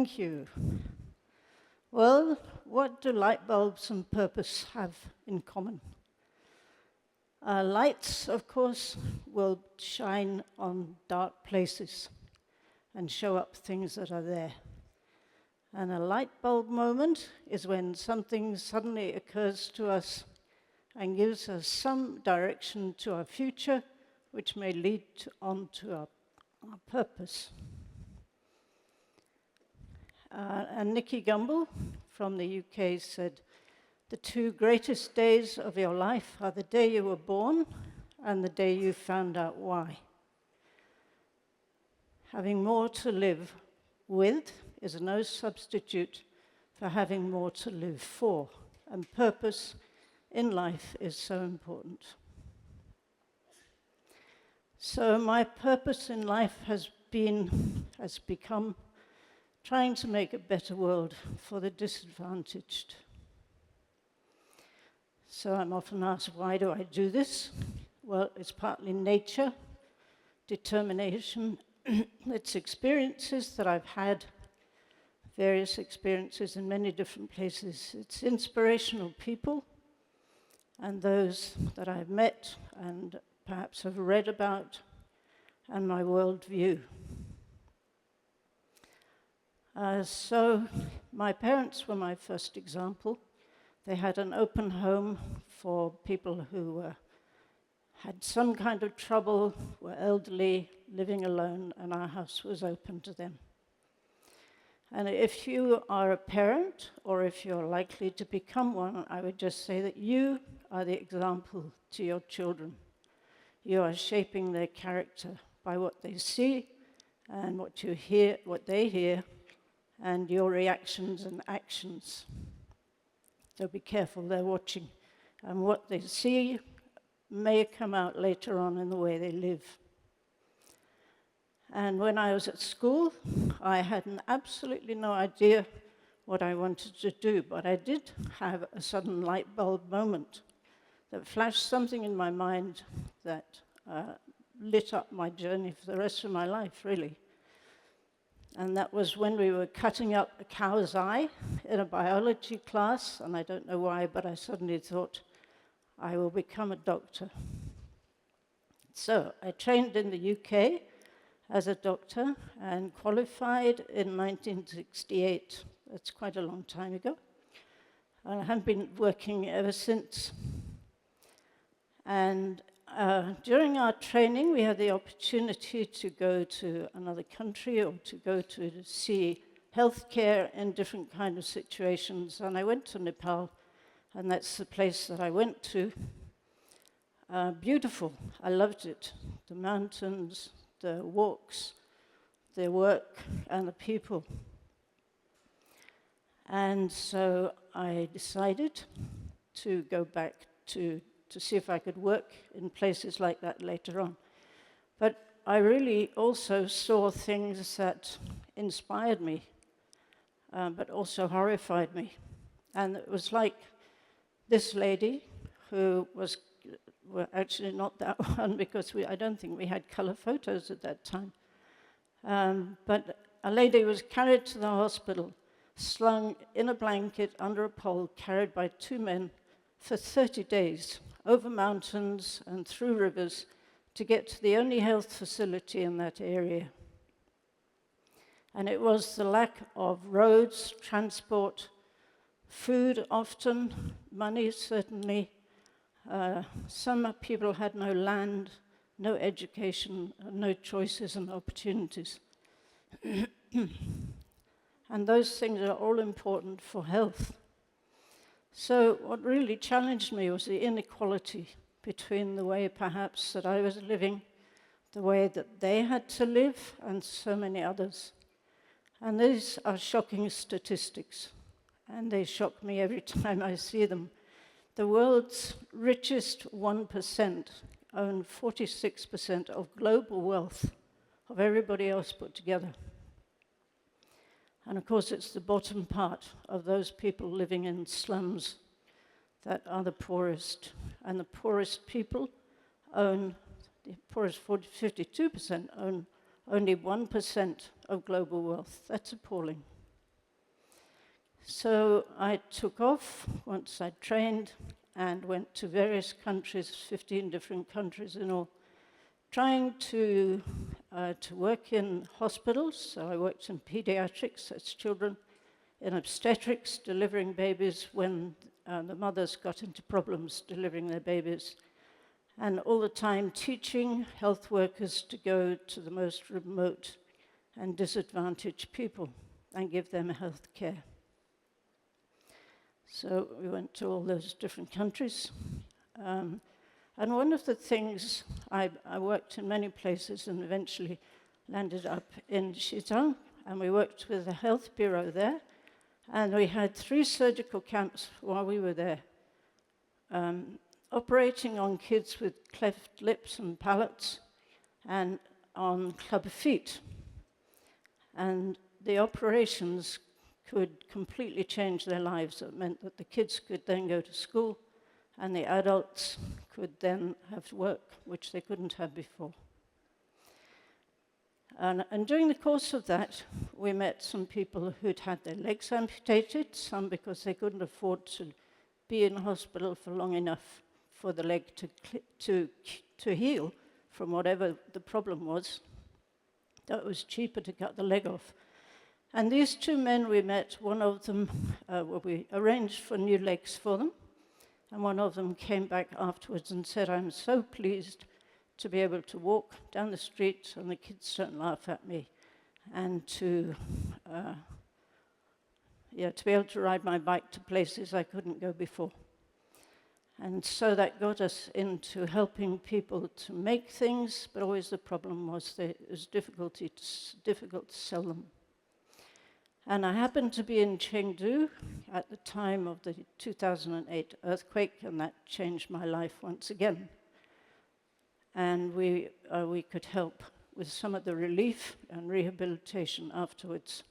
Thank you. Well, what do light bulbs and purpose have in common? Lights, of course, will shine on dark places and show up things that are there. And a light bulb moment is when something suddenly occurs to us and gives us some direction to our future, which may lead on to our purpose. And Nicky Gumbel from the UK said, "The two greatest days of your life are the day you were born and the day you found out why." Having more to live with is no substitute for having more to live for, and purpose in life is so important. So my purpose in life has become trying to make a better world for the disadvantaged. So I'm often asked, why do I do this? Well, it's partly nature, determination, it's experiences that I've had, various experiences in many different places. It's inspirational people and those that I've met and perhaps have read about, and my worldview. So my parents were my first example. They had an open home for people who had some kind of trouble, were elderly, living alone, and our house was open to them. And if you are a parent, or if you're likely to become one, I would just say that you are the example to your children. You are shaping their character by what they see and what you hear, what they hear, and your reactions and actions. So be careful, they're watching. And what they see may come out later on in the way they live. And when I was at school, I had absolutely no idea what I wanted to do, but I did have a sudden light bulb moment that flashed something in my mind that lit up my journey for the rest of my life, really. And that was when we were cutting up a cow's eye in a biology class, and I don't know why, but I suddenly thought, I will become a doctor. So I trained in the UK as a doctor and qualified in 1968. That's quite a long time ago. And I have been working ever since. And during our training, we had the opportunity to go to another country or to go to see healthcare in different kind of situations. And I went to Nepal, and that's the place that I went to. Beautiful, I loved it. The mountains, the walks, the work, and the people. And so I decided to go back to see if I could work in places like that later on. But I really also saw things that inspired me, but also horrified me. And it was like this lady who was, well, actually not that one, because I don't think we had color photos at that time. But a lady was carried to the hospital, slung in a blanket under a pole, carried by two men for 30 days, over mountains and through rivers, to get to the only health facility in that area. And it was the lack of roads, transport, food often, money certainly. Some people had no land, no education, no choices and opportunities. And those things are all important for health. So what really challenged me was the inequality between the way perhaps that I was living, the way that they had to live, and so many others. And these are shocking statistics, and they shock me every time I see them. The world's richest 1% own 46% of global wealth of everybody else put together. And of course, it's the bottom part of those people living in slums that are the poorest. And the poorest people own, the poorest 52% own only 1% of global wealth. That's appalling. So I took off once I'd trained and went to various countries, 15 different countries in all, trying to work in hospitals. So I worked in pediatrics, that's children, in obstetrics, delivering babies when the mothers got into problems delivering their babies, and all the time teaching health workers to go to the most remote and disadvantaged people and give them health care. So we went to all those different countries. And one of the things, I worked in many places and eventually landed up in Xizang, and we worked with the health bureau there, and we had 3 surgical camps while we were there, operating on kids with cleft lips and palates and on club feet. And the operations could completely change their lives. It meant that the kids could then go to school and the adults could then have work, which they couldn't have before. And during the course of that, we met some people who'd had their legs amputated, some because they couldn't afford to be in hospital for long enough for the leg to heal from whatever the problem was. That was cheaper to cut the leg off. And these 2 men we met, one of them, we arranged for new legs for them, and one of them came back afterwards and said, "I'm so pleased to be able to walk down the street and the kids don't laugh at me, and to be able to ride my bike to places I couldn't go before." And so that got us into helping people to make things, but always the problem was that it was difficult to sell them. And I happened to be in Chengdu at the time of the 2008 earthquake, and that changed my life once again. And we could help with some of the relief and rehabilitation afterwards.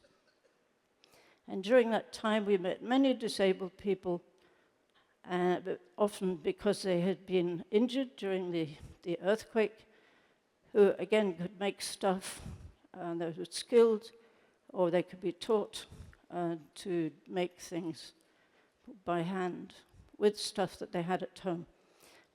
And during that time, we met many disabled people, but often because they had been injured during the earthquake, who again could make stuff, and they were skilled, or they could be taught to make things by hand with stuff that they had at home.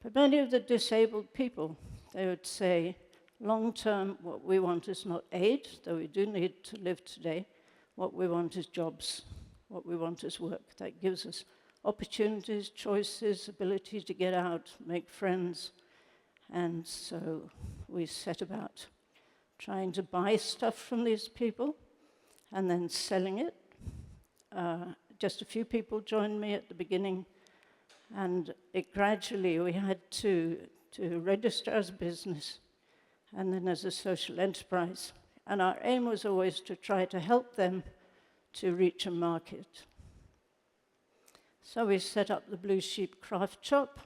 But many of the disabled people, they would say, long term, what we want is not aid, though we do need to live today. What we want is jobs. What we want is work. That gives us opportunities, choices, ability to get out, make friends. And so we set about trying to buy stuff from these people and then selling it. Just a few people joined me at the beginning, and it gradually, we had to register as a business and then as a social enterprise. And our aim was always to try to help them to reach a market. So we set up the Blue Sheep Craft Shop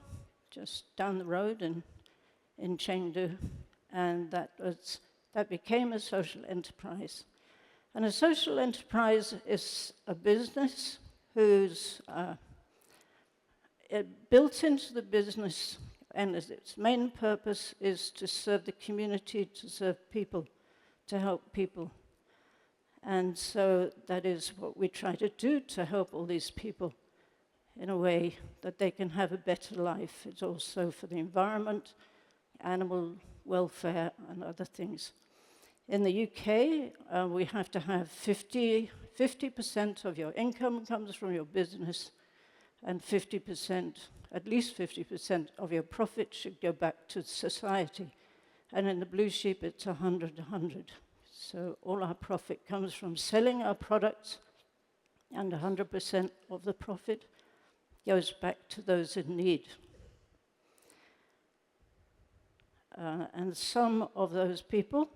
just down the road in Chengdu, and that became a social enterprise. And a social enterprise is a business whose built into the business, and as its main purpose is to serve the community, to serve people, to help people. And so that is what we try to do, to help all these people in a way that they can have a better life. It's also for the environment, animal welfare, and other things. In the UK, we have to have 50% of your income comes from your business, and 50%, at least 50% of your profit should go back to society. And in the Blue Sheep, it's 100-100. So all our profit comes from selling our products, and 100% of the profit goes back to those in need. And some of those people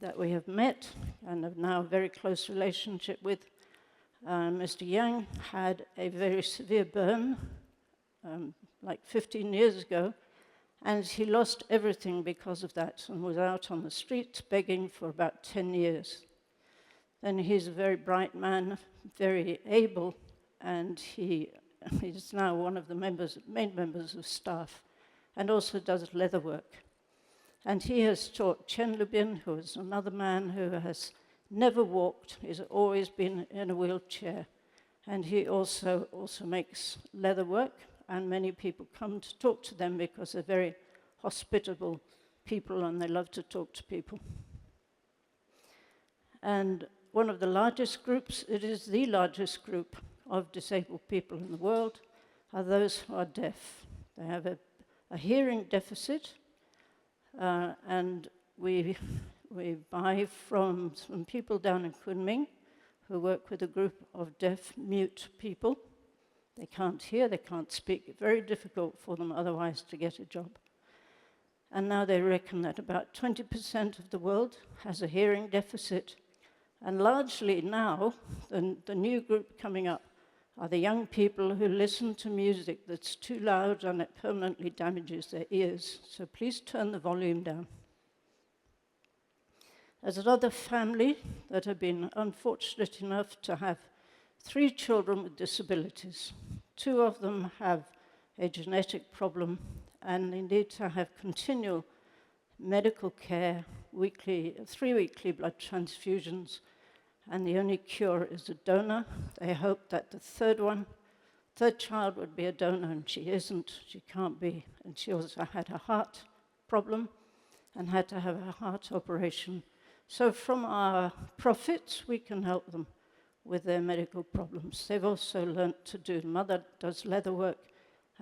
that we have met and have now a very close relationship with, Mr. Yang had a very severe burn like 15 years ago, and he lost everything because of that and was out on the streets begging for about 10 years. Then he's a very bright man, very able, and he is now one of the main members of staff, and also does leather work. And he has taught Chen Lubin, who is another man who has never walked, he's always been in a wheelchair, And he also makes leather work, and many people come to talk to them because they're very hospitable people and they love to talk to people. And one of the largest groups, it is the largest group of disabled people in the world, are those who are deaf. They have a hearing deficit, and we buy from some people down in Kunming who work with a group of deaf mute people. They can't hear, they can't speak. It's very difficult for them otherwise to get a job. And now they reckon that about 20% of the world has a hearing deficit. And largely now, the new group coming up are the young people who listen to music that's too loud and it permanently damages their ears. So please turn the volume down. There's another family that have been unfortunate enough to have 3 children with disabilities. 2 of them have a genetic problem and they need to have continual medical care, 3 weekly blood transfusions, and the only cure is a donor. They hope that the third child would be a donor, and she isn't, she can't be. And she also had a heart problem and had to have a heart operation. So from our profits, we can help them with their medical problems. They've also learnt to do, mother does leather work,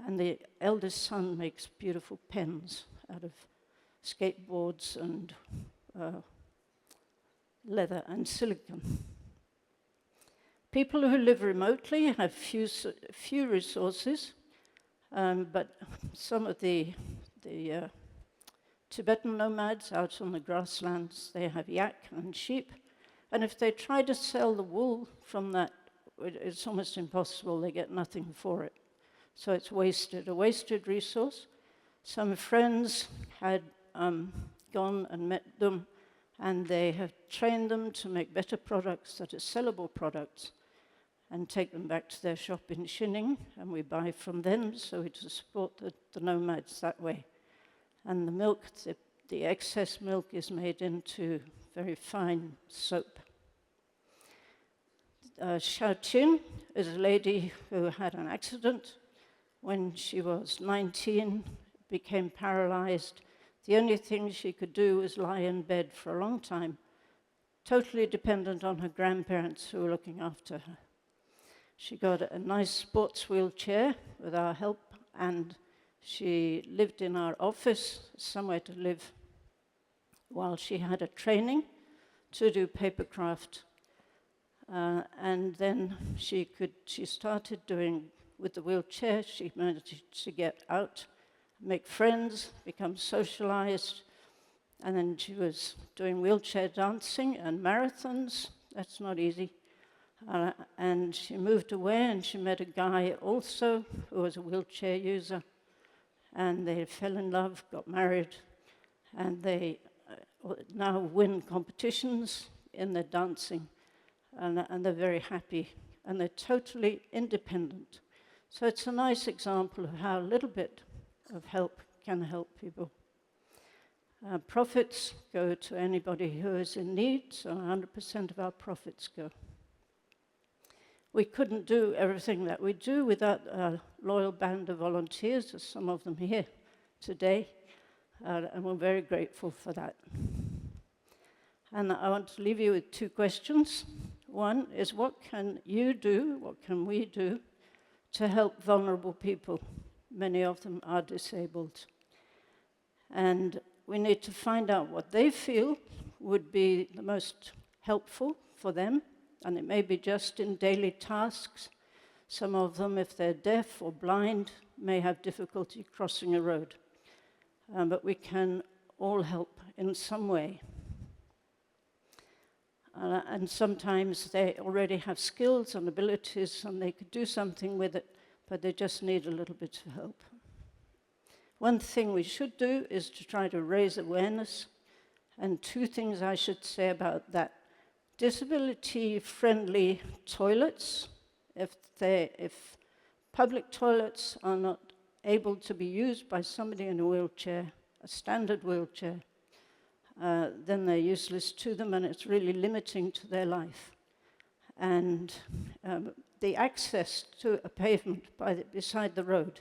and the eldest son makes beautiful pens out of skateboards and leather and silicone. People who live remotely have few resources, but some of the Tibetan nomads out on the grasslands, they have yak and sheep, and if they try to sell the wool from that, it's almost impossible. They get nothing for it. So it's a wasted resource. Some friends had gone and met them, and they have trained them to make better products that are sellable products and take them back to their shop in Xining, and we buy from them, so we to support the nomads that way. And the milk, the excess milk is made into very fine soap. Xiaoqin is a lady who had an accident when she was 19, became paralyzed. The only thing she could do was lie in bed for a long time, totally dependent on her grandparents who were looking after her. She got a nice sports wheelchair with our help, and she lived in our office, somewhere to live, while she had a training to do papercraft. And then she started doing, with the wheelchair, she managed to get out, make friends, become socialized, and then she was doing wheelchair dancing and marathons. That's not easy. And she moved away and she met a guy also who was a wheelchair user, and they fell in love, got married, and they now win competitions in their dancing, and they're very happy, and they're totally independent. So it's a nice example of how a little bit of help can help people. Profits go to anybody who is in need, so 100% of our profits go. We couldn't do everything that we do without a loyal band of volunteers, there's some of them here today, and we're very grateful for that. And I want to leave you with 2 questions. One is, what can you do, what can we do to help vulnerable people? Many of them are disabled. And we need to find out what they feel would be the most helpful for them, and it may be just in daily tasks. Some of them, if they're deaf or blind, may have difficulty crossing a road. But we can all help in some way. And sometimes they already have skills and abilities and they could do something with it, but they just need a little bit of help. One thing we should do is to try to raise awareness, and 2 things I should say about that. Disability-friendly toilets, if public toilets are not able to be used by somebody in a wheelchair, a standard wheelchair, then they're useless to them and it's really limiting to their life. And the access to a pavement beside the road.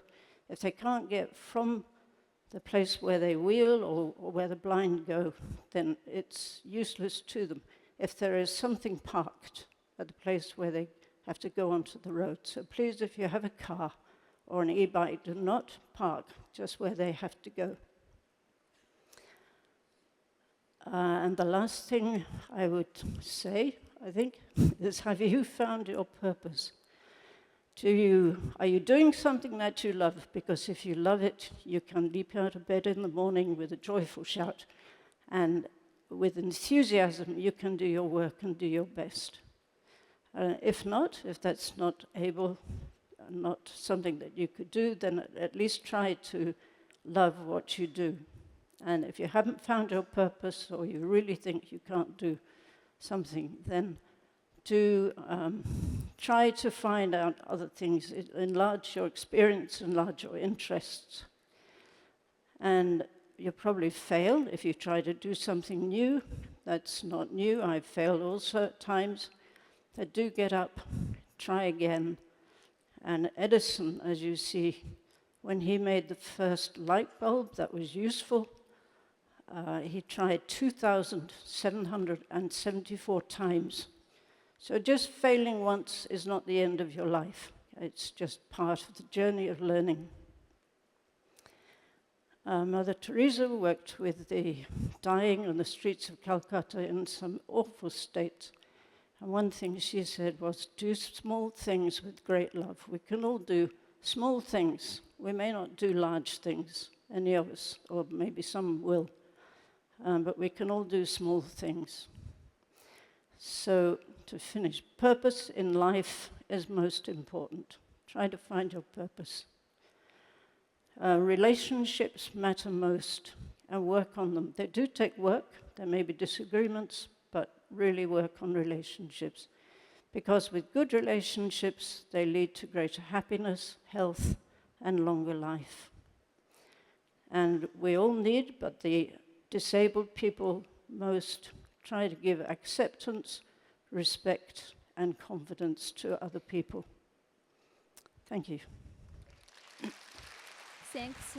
If they can't get from the place where they wheel or where the blind go, then it's useless to them if there is something parked at the place where they have to go onto the road. So please, if you have a car or an e-bike, do not park just where they have to go. And the last thing I would say, I think, is have you found your purpose? Are you doing something that you love? Because if you love it, you can leap out of bed in the morning with a joyful shout. And with enthusiasm, you can do your work and do your best. If that's not not something that you could do, then at least try to love what you do. And if you haven't found your purpose, or you really think you can't do something, then do try to find out other things, enlarge your experience, enlarge your interests. And you'll probably fail if you try to do something new. That's not new. I've failed also at times. But do get up, try again. And Edison, as you see, when he made the first light bulb that was useful, he tried 2,774 times. So just failing once is not the end of your life. It's just part of the journey of learning. Mother Teresa worked with the dying on the streets of Calcutta in some awful states. And one thing she said was, do small things with great love. We can all do small things. We may not do large things, any of us, or maybe some will. But we can all do small things. So to finish, purpose in life is most important. Try to find your purpose. Relationships matter most, and work on them. They do take work. There may be disagreements, but really work on relationships. Because with good relationships, they lead to greater happiness, health, and longer life. And we all need, but the disabled people most, try to give acceptance, respect, and confidence to other people. Thank you. Thanks.